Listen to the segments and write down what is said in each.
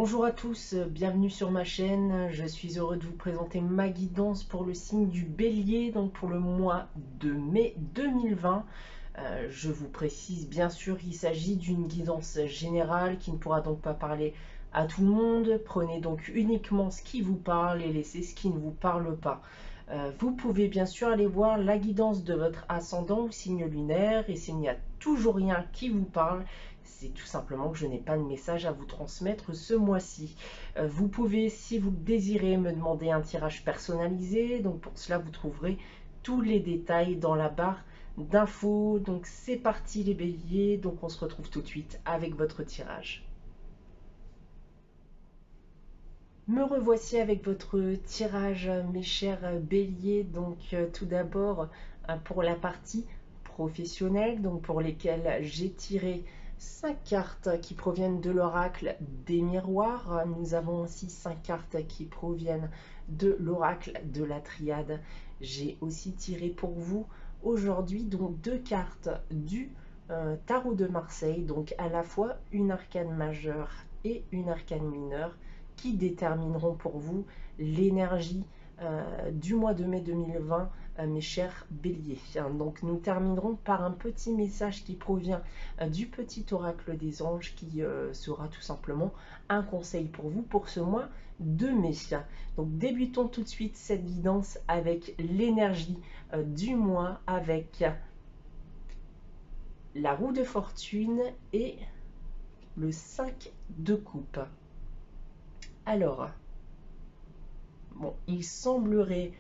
Bonjour à tous, bienvenue sur ma chaîne. Je suis heureux de vous présenter ma guidance pour le signe du Bélier, donc pour le mois de mai 2020. Je vous précise, bien sûr, il s'agit d'une guidance générale qui ne pourra donc pas parler à tout le monde. Prenez donc uniquement ce qui vous parle et laissez ce qui ne vous parle pas. Vous pouvez bien sûr aller voir la guidance de votre ascendant ou signe lunaire, et s'il n'y a toujours rien qui vous parle, c'est tout simplement que je n'ai pas de message à vous transmettre ce mois-ci. Vous pouvez, si vous le désirez, me demander un tirage personnalisé. Donc pour cela, vous trouverez tous les détails dans la barre d'infos. Donc c'est parti les béliers. Donc on se retrouve tout de suite avec votre tirage. Me revoici avec votre tirage, mes chers béliers. Donc tout d'abord, pour la partie professionnelle, donc pour lesquelles j'ai tiré 5 cartes qui proviennent de l'oracle des miroirs. Nous avons aussi 5 cartes qui proviennent de l'oracle de la triade. J'ai aussi tiré pour vous aujourd'hui donc 2 cartes du tarot de Marseille, donc à la fois une arcane majeure et une arcane mineure, qui détermineront pour vous l'énergie du mois de mai 2020, mes chers béliers. Donc nous terminerons par un petit message qui provient du petit oracle des anges, qui sera tout simplement un conseil pour vous pour ce mois de mai. Donc débutons tout de suite cette guidance avec l'énergie du mois, avec la roue de fortune et le 5 de coupe. Alors, bon, il semblerait,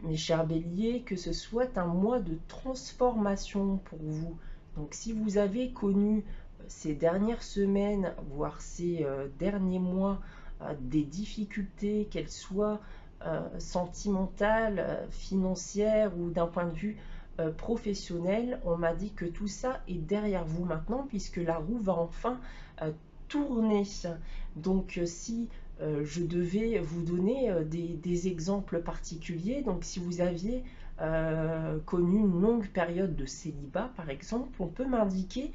mes chers béliers, que ce soit un mois de transformation pour vous. Donc si vous avez connu ces dernières semaines, voire ces derniers mois, des difficultés, qu'elles soient sentimentales, financières ou d'un point de vue professionnel, on m'a dit que tout ça est derrière vous maintenant, puisque la roue va enfin tourner. Donc si je devais vous donner des exemples particuliers, donc si vous aviez connu une longue période de célibat par exemple, on peut m'indiquer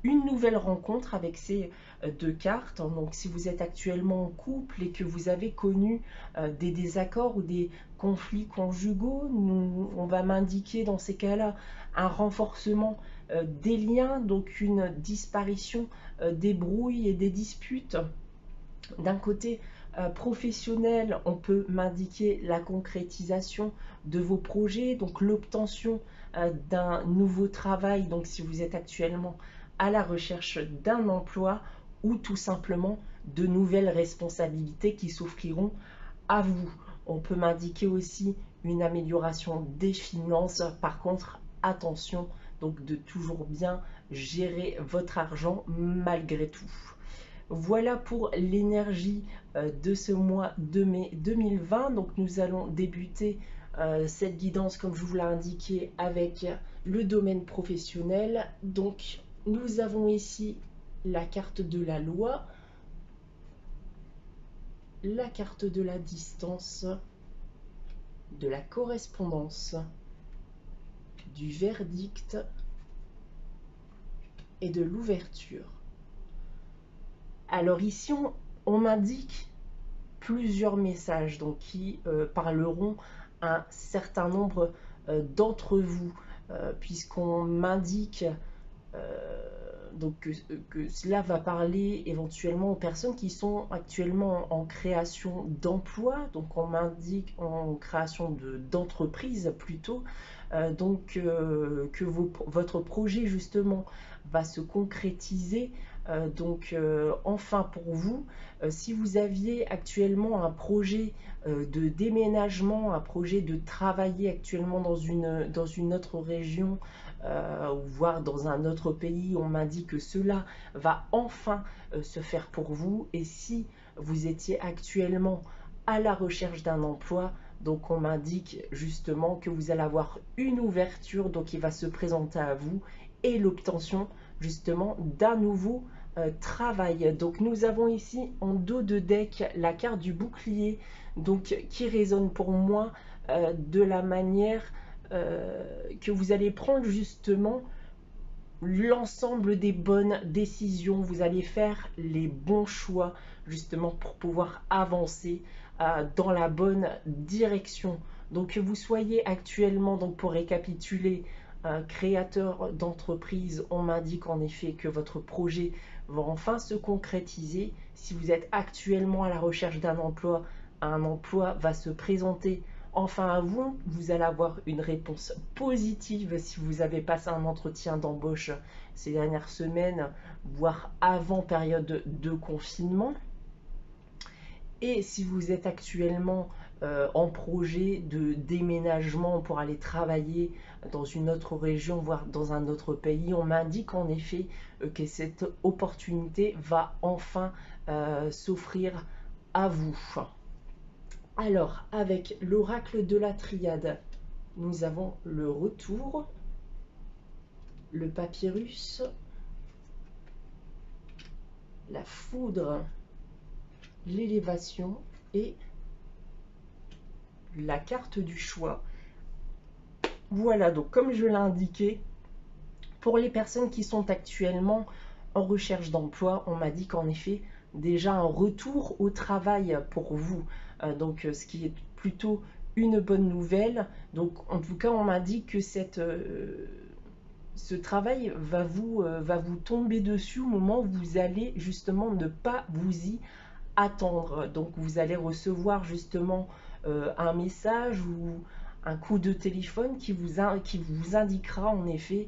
une nouvelle rencontre avec ces 2 cartes. Donc si vous êtes actuellement en couple et que vous avez connu des désaccords ou des conflits conjugaux, on va m'indiquer dans ces cas-là un renforcement des liens, donc une disparition des brouilles et des disputes. D'un côté professionnel, on peut m'indiquer la concrétisation de vos projets, donc l'obtention d'un nouveau travail, donc si vous êtes actuellement à la recherche d'un emploi, ou tout simplement de nouvelles responsabilités qui s'offriront à vous. On peut m'indiquer aussi une amélioration des finances. Par contre, attention, donc de toujours bien gérer votre argent malgré tout. Voilà pour l'énergie de ce mois de mai 2020. Donc nous allons débuter cette guidance, comme je vous l'ai indiqué, avec le domaine professionnel. Donc nous avons ici la carte de la loi, la carte de la distance, de la correspondance, du verdict et de l'ouverture. Alors ici, on m'indique plusieurs messages donc, qui parleront à un certain nombre d'entre vous, puisqu'on m'indique donc que cela va parler éventuellement aux personnes qui sont actuellement en création d'emploi. Donc on m'indique en création d'entreprise plutôt, donc que votre projet justement va se concrétiser. Donc enfin pour vous, si vous aviez actuellement un projet de déménagement, un projet de travailler actuellement dans une autre région, voire dans un autre pays, on m'a dit que cela va enfin se faire pour vous. Et si vous étiez actuellement à la recherche d'un emploi, donc on m'indique justement que vous allez avoir une ouverture, donc qui va se présenter à vous, et l'obtention justement d'un nouveau travail. Donc nous avons ici en dos de deck la carte du bouclier, donc qui résonne pour moi de la manière que vous allez prendre justement l'ensemble des bonnes décisions, vous allez faire les bons choix justement pour pouvoir avancer dans la bonne direction. Donc que vous soyez actuellement, donc pour récapituler, créateur d'entreprise, on m'indique en effet que votre projet va enfin se concrétiser. Si vous êtes actuellement à la recherche d'un emploi, un emploi va se présenter enfin à vous. Vous allez avoir une réponse positive si vous avez passé un entretien d'embauche ces dernières semaines, voire avant période de confinement. Et si vous êtes actuellement en projet de déménagement pour aller travailler dans une autre région, voire dans un autre pays, on m'indique en effet que cette opportunité va enfin s'offrir à vous. Alors, avec l'oracle de la triade, nous avons le retour, le papyrus, la foudre, l'élévation et la carte du choix. Voilà, donc comme je l'ai indiqué, pour les personnes qui sont actuellement en recherche d'emploi, on m'a dit qu'en effet, déjà un retour au travail pour vous. Donc, ce qui est plutôt une bonne nouvelle. Donc, en tout cas, on m'a dit que ce travail va vous tomber dessus au moment où vous allez justement ne pas vous y attendre. Donc, vous allez recevoir justement un message ou un coup de téléphone qui vous indiquera en effet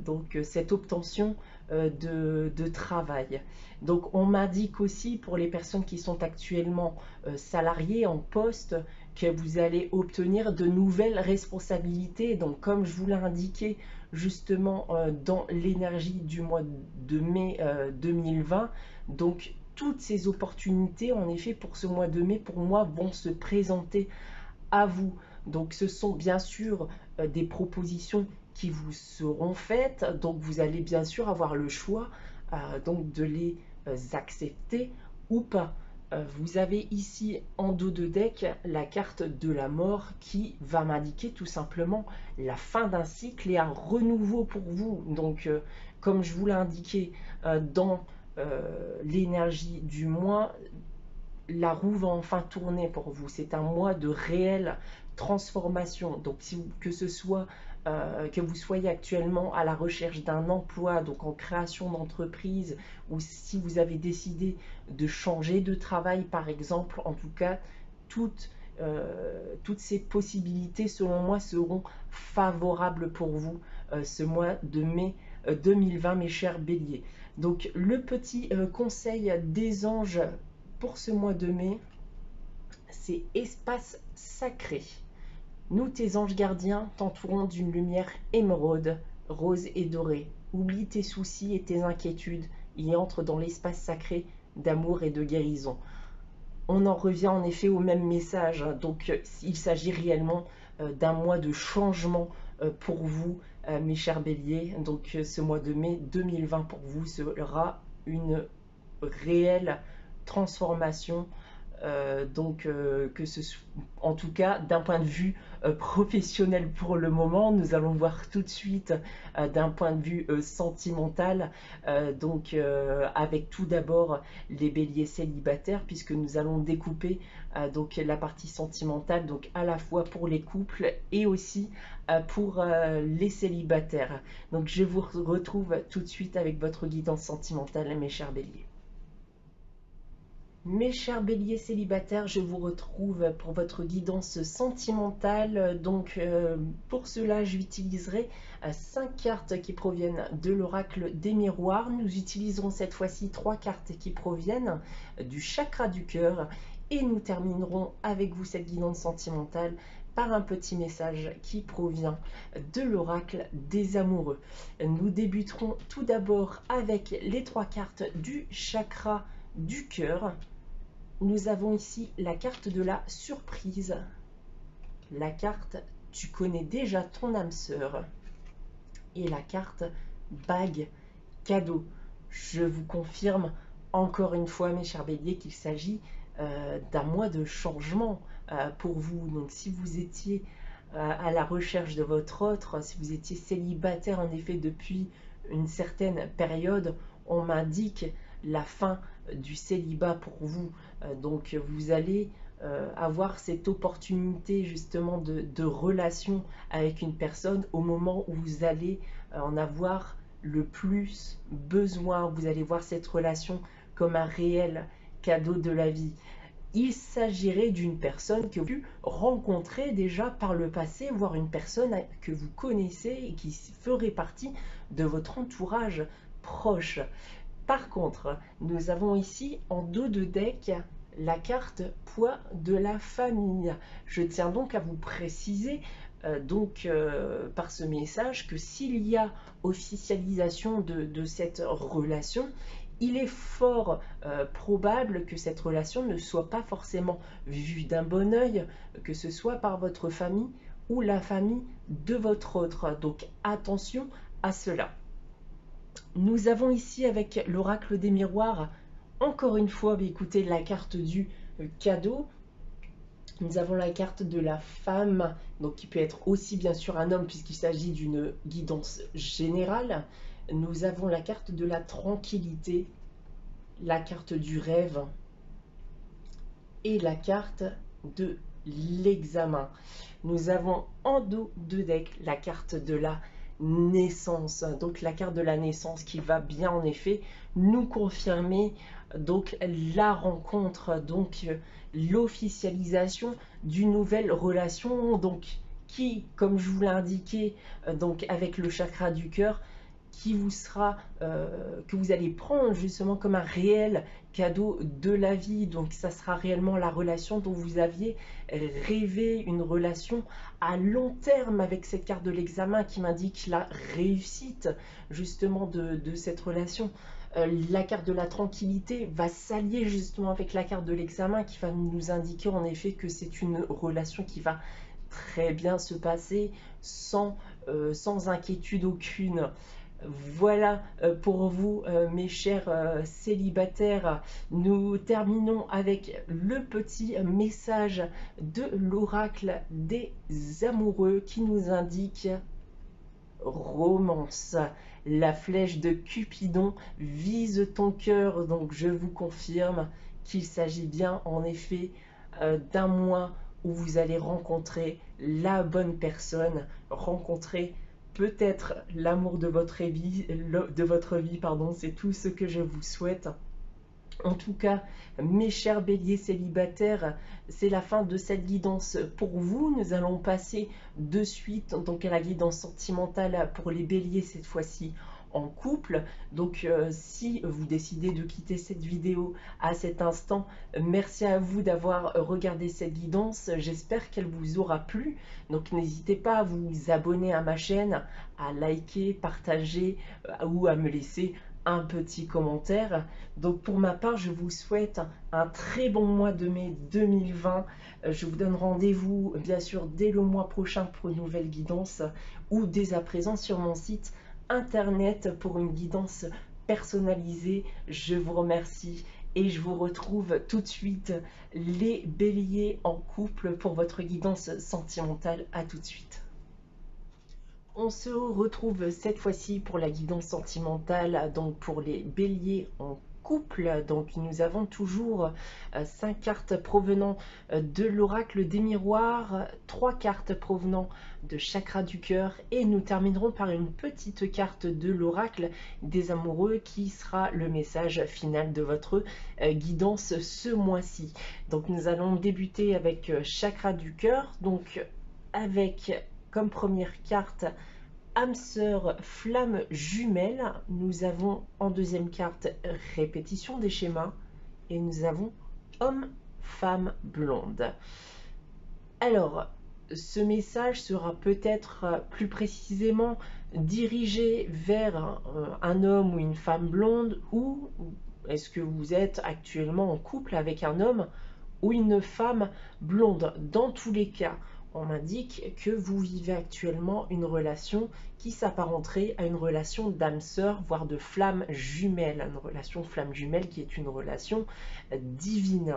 donc cette obtention de travail. Donc on m'indique aussi pour les personnes qui sont actuellement salariées en poste que vous allez obtenir de nouvelles responsabilités. Donc comme je vous l'ai indiqué justement dans l'énergie du mois de mai 2020, donc toutes ces opportunités en effet pour ce mois de mai pour moi vont se présenter à vous. Donc ce sont bien sûr des propositions qui vous seront faites, donc vous allez bien sûr avoir le choix donc de les accepter ou pas. Vous avez ici en dos de deck la carte de la mort qui va m'indiquer tout simplement la fin d'un cycle et un renouveau pour vous. Donc comme je vous l'ai indiqué dans l'énergie du mois, la roue va enfin tourner pour vous. C'est un mois de réelle transformation. Donc, que ce soit que vous soyez actuellement à la recherche d'un emploi, donc en création d'entreprise, ou si vous avez décidé de changer de travail, par exemple, en tout cas, toutes ces possibilités, selon moi, seront favorables pour vous ce mois de mai 2020, mes chers béliers. Donc, le petit conseil des anges pour ce mois de mai, c'est espace sacré. Nous, tes anges gardiens, t'entourons d'une lumière émeraude, rose et dorée. Oublie tes soucis et tes inquiétudes et entre dans l'espace sacré d'amour et de guérison. On en revient en effet au même message. Donc, il s'agit réellement d'un mois de changement pour vous, mes chers béliers. Donc, ce mois de mai 2020 pour vous sera une réelle transformation, que ce soit, en tout cas d'un point de vue professionnel pour le moment. Nous allons voir tout de suite d'un point de vue sentimental, avec tout d'abord les béliers célibataires, puisque nous allons découper donc la partie sentimentale, donc à la fois pour les couples et aussi pour les célibataires. Donc je vous retrouve tout de suite avec votre guidance sentimentale, mes chers béliers. Mes chers béliers célibataires, je vous retrouve pour votre guidance sentimentale. Donc pour cela, j'utiliserai 5 cartes qui proviennent de l'oracle des miroirs. Nous utiliserons cette fois-ci 3 cartes qui proviennent du chakra du cœur. Et nous terminerons avec vous cette guidance sentimentale par un petit message qui provient de l'oracle des amoureux. Nous débuterons tout d'abord avec les 3 cartes du chakra du cœur. Nous avons ici la carte de la surprise, la carte tu connais déjà ton âme sœur et la carte bague cadeau. Je vous confirme encore une fois, mes chers béliers, qu'il s'agit d'un mois de changement pour vous. Donc si vous étiez à la recherche de votre autre, si vous étiez célibataire en effet depuis une certaine période, on m'indique la fin du célibat pour vous. Donc vous allez avoir cette opportunité justement de relation avec une personne au moment où vous allez en avoir le plus besoin. Vous allez voir cette relation comme un réel cadeau de la vie. Il s'agirait d'une personne que vous avez rencontrée déjà par le passé, voire une personne que vous connaissez et qui ferait partie de votre entourage proche. Par contre, nous avons ici en dos de deck la carte poids de la famille. Je tiens donc à vous préciser par ce message que s'il y a officialisation de cette relation, il est fort probable que cette relation ne soit pas forcément vue d'un bon œil, que ce soit par votre famille ou la famille de votre autre. Donc attention à cela. Nous avons ici avec l'oracle des miroirs, encore une fois, écoutez, la carte du cadeau. Nous avons la carte de la femme, donc qui peut être aussi bien sûr un homme puisqu'il s'agit d'une guidance générale. Nous avons la carte de la tranquillité, la carte du rêve et la carte de l'examen. Nous avons en dos de deck la carte de la naissance, donc la carte de la naissance qui va bien en effet nous confirmer donc la rencontre, donc l'officialisation d'une nouvelle relation, donc qui, comme je vous l'ai indiqué, donc avec le chakra du cœur, qui vous sera, que vous allez prendre justement comme un réel cadeau de la vie. Donc ça sera réellement la relation dont vous aviez rêvé, une relation à long terme avec cette carte de l'examen qui m'indique la réussite justement de cette relation. La carte de la tranquillité va s'allier justement avec la carte de l'examen qui va nous indiquer en effet que c'est une relation qui va très bien se passer sans inquiétude aucune. Voilà pour vous, mes chers célibataires. Nous terminons avec le petit message de l'oracle des amoureux qui nous indique romance. La flèche de Cupidon vise ton cœur. Donc je vous confirme qu'il s'agit bien en effet d'un mois où vous allez rencontrer la bonne personne, rencontrer peut-être l'amour de votre vie, pardon, c'est tout ce que je vous souhaite. En tout cas, mes chers béliers célibataires, c'est la fin de cette guidance pour vous. Nous allons passer de suite donc à la guidance sentimentale pour les béliers cette fois-ci en couple. Donc si vous décidez de quitter cette vidéo à cet instant, merci à vous d'avoir regardé cette guidance. J'espère qu'elle vous aura plu. Donc n'hésitez pas à vous abonner à ma chaîne, à liker, partager ou à me laisser un petit commentaire. Donc pour ma part, je vous souhaite un très bon mois de mai 2020. Je vous donne rendez-vous bien sûr dès le mois prochain pour une nouvelle guidance ou dès à présent sur mon site internet pour une guidance personnalisée. Je vous remercie et je vous retrouve tout de suite les béliers en couple pour votre guidance sentimentale. À tout de suite. On se retrouve cette fois-ci pour la guidance sentimentale, donc pour les béliers en couple. Donc nous avons toujours 5 cartes provenant de l'oracle des miroirs, 3 cartes provenant de chakra du cœur et nous terminerons par une petite carte de l'oracle des amoureux qui sera le message final de votre guidance ce mois-ci. Donc nous allons débuter avec chakra du cœur, donc avec comme première carte âme sœur flamme jumelle. Nous avons en deuxième carte répétition des schémas et nous avons homme femme blonde. Alors ce message sera peut-être plus précisément dirigé vers un homme ou une femme blonde, ou est-ce que vous êtes actuellement en couple avec un homme ou une femme blonde. Dans tous les cas, on m'indique que vous vivez actuellement une relation qui s'apparenterait à une relation d'âme sœur, voire de flamme jumelle. Une relation flamme jumelle qui est une relation divine.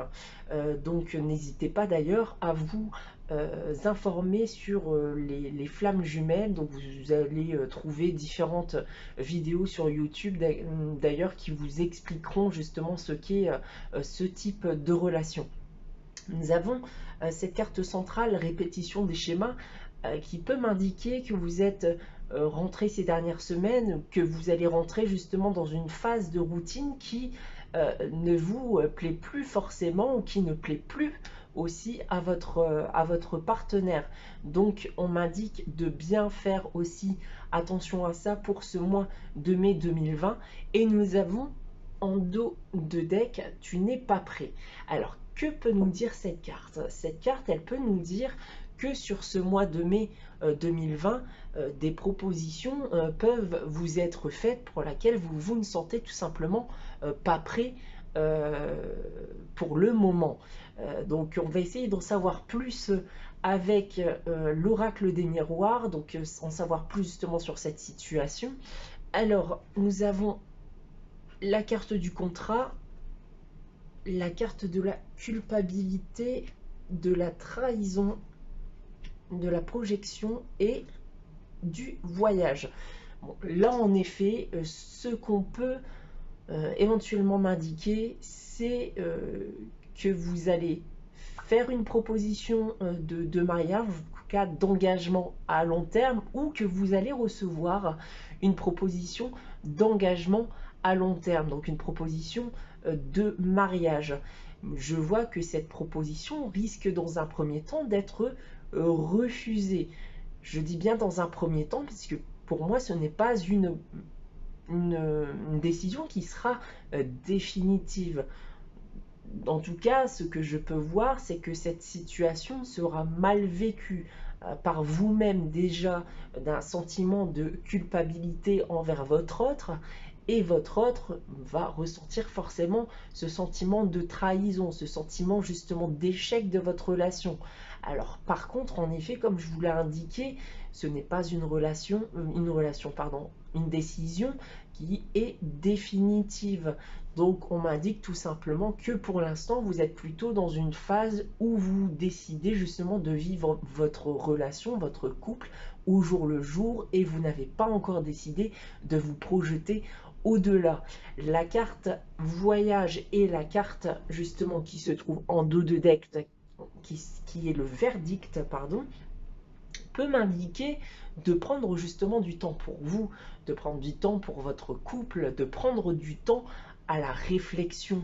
Donc n'hésitez pas d'ailleurs à vous informés sur les flammes jumelles. Donc vous allez trouver différentes vidéos sur YouTube d'ailleurs qui vous expliqueront justement ce qu'est ce type de relation. Nous avons cette carte centrale répétition des schémas qui peut m'indiquer que vous êtes rentré ces dernières semaines, que vous allez rentrer justement dans une phase de routine qui ne vous plaît plus forcément ou qui ne plaît plus aussi à votre partenaire. Donc on m'indique de bien faire aussi attention à ça pour ce mois de mai 2020. Et nous avons en dos de deck, tu n'es pas prêt. Alors que peut nous dire cette carte? Cette carte, elle peut nous dire que sur ce mois de mai 2020, des propositions peuvent vous être faites pour laquelle vous ne sentez tout simplement pas prêt pour le moment. Donc on va essayer d'en savoir plus avec l'oracle des miroirs, donc en savoir plus justement sur cette situation. Alors nous avons la carte du contrat, la carte de la culpabilité, de la trahison, de la projection et du voyage. Bon, là en effet, ce qu'on peut éventuellement m'indiquer, c'est que vous allez faire une proposition de mariage, en tout cas d'engagement à long terme, ou que vous allez recevoir une proposition d'engagement à long terme, donc une proposition de mariage. Je vois que cette proposition risque dans un premier temps d'être refusée. Je dis bien dans un premier temps, puisque pour moi ce n'est pas une décision qui sera définitive. En tout cas, ce que je peux voir, c'est que cette situation sera mal vécue par vous-même déjà, d'un sentiment de culpabilité envers votre autre, et votre autre va ressentir forcément ce sentiment de trahison, ce sentiment justement d'échec de votre relation. Alors par contre, en effet, comme je vous l'ai indiqué, ce n'est pas une décision qui est définitive. Donc on m'indique tout simplement que pour l'instant, vous êtes plutôt dans une phase où vous décidez justement de vivre votre relation, votre couple, au jour le jour, et vous n'avez pas encore décidé de vous projeter au-delà. La carte voyage et la carte justement qui se trouve en dos de deck, qui est le verdict, pardon, peut m'indiquer de prendre justement du temps pour vous, de prendre du temps pour votre couple, de prendre du temps à la réflexion,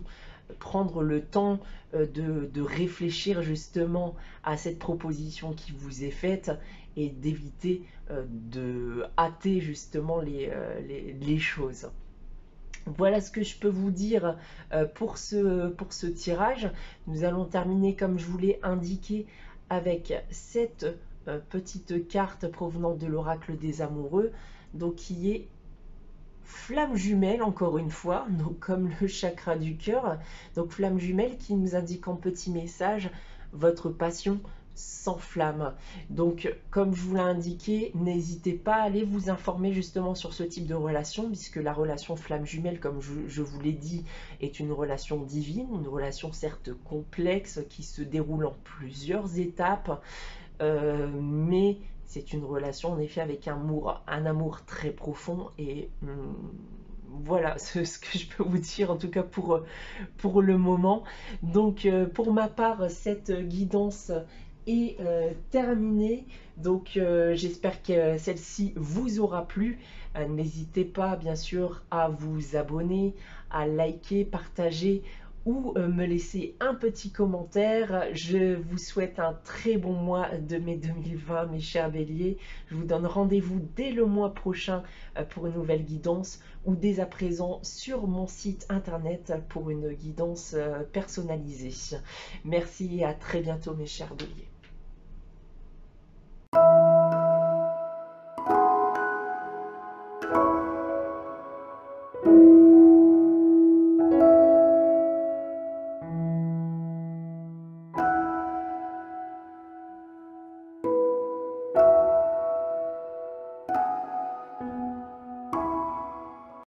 prendre le temps de réfléchir justement à cette proposition qui vous est faite et d'éviter de hâter justement les choses. Voilà ce que je peux vous dire pour ce tirage. Nous allons terminer comme je vous l'ai indiqué avec cette petite carte provenant de l'oracle des amoureux, donc qui est flamme jumelle encore une fois, donc comme le chakra du cœur. Donc flamme jumelle qui nous indique en petit message votre passion s'enflamme. Donc comme je vous l'ai indiqué, n'hésitez pas à aller vous informer justement sur ce type de relation, puisque la relation flamme jumelle, comme je vous l'ai dit, est une relation divine, une relation certes complexe qui se déroule en plusieurs étapes, mais c'est une relation en effet avec un amour très profond. Et voilà ce que je peux vous dire en tout cas pour le moment. Donc pour ma part, cette guidance est terminée. Donc j'espère que celle-ci vous aura plu. N'hésitez pas bien sûr à vous abonner, à liker, partager ou me laisser un petit commentaire. Je vous souhaite un très bon mois de mai 2020, mes chers béliers. Je vous donne rendez-vous dès le mois prochain pour une nouvelle guidance, ou dès à présent sur mon site internet pour une guidance personnalisée. Merci et à très bientôt, mes chers béliers.